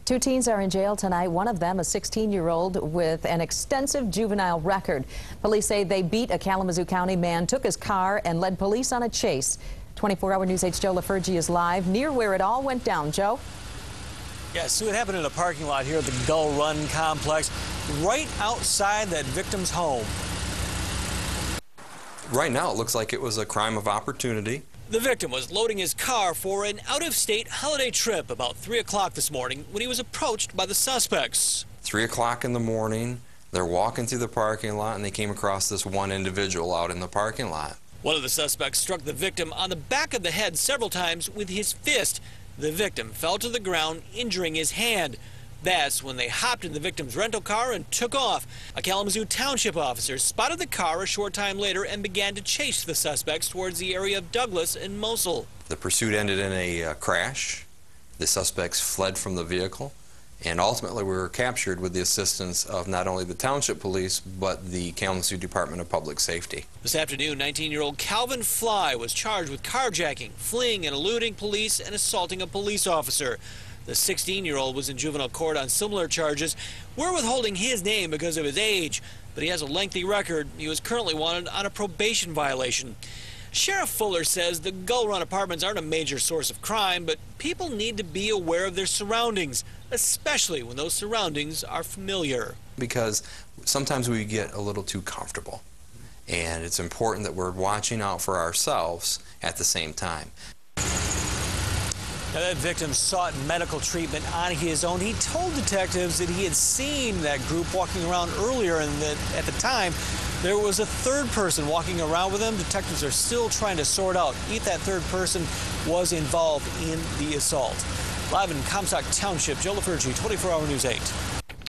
Two teens are in jail tonight. One of them, a 16-year-old with an extensive juvenile record. Police say they beat a Kalamazoo County man, took his car, and led police on a chase. 24-hour News 8's Joe LaFergie is live near where it all went down. Joe? Yeah, so it happened in a parking lot here at the Gull Run complex, right outside that victim's home. Right now, it looks like it was a crime of opportunity. The victim was loading his car for an out-of-state holiday trip about 3 o'clock this morning when he was approached by the suspects. 3 o'clock in the morning, they're walking through the parking lot and they came across this one individual out in the parking lot. One of the suspects struck the victim on the back of the head several times with his fist. The victim fell to the ground, injuring his hand. That's when they hopped in the victim's rental car and took off. A Kalamazoo Township officer spotted the car a short time later and began to chase the suspects towards the area of Douglas and Mosul. The pursuit ended in a crash. The suspects fled from the vehicle, and ultimately we were captured with the assistance of not only the Township Police, but the Kalamazoo Department of Public Safety. This afternoon, 19-year-old Calvin Fly was charged with carjacking, fleeing and eluding police, and assaulting a police officer. The 16-year-old was in juvenile court on similar charges. We're withholding his name because of his age, but he has a lengthy record. He was currently wanted on a probation violation. Sheriff Fuller says the Gull Run apartments aren't a major source of crime, but people need to be aware of their surroundings, especially when those surroundings are familiar. Because sometimes we get a little too comfortable, and it's important that we're watching out for ourselves at the same time. Now, that victim sought medical treatment on his own. He told detectives that he had seen that group walking around earlier and that at the time there was a third person walking around with them. Detectives are still trying to sort out if that third person was involved in the assault. Live in Comstock Township, Joe LaFergie, 24-hour News 8.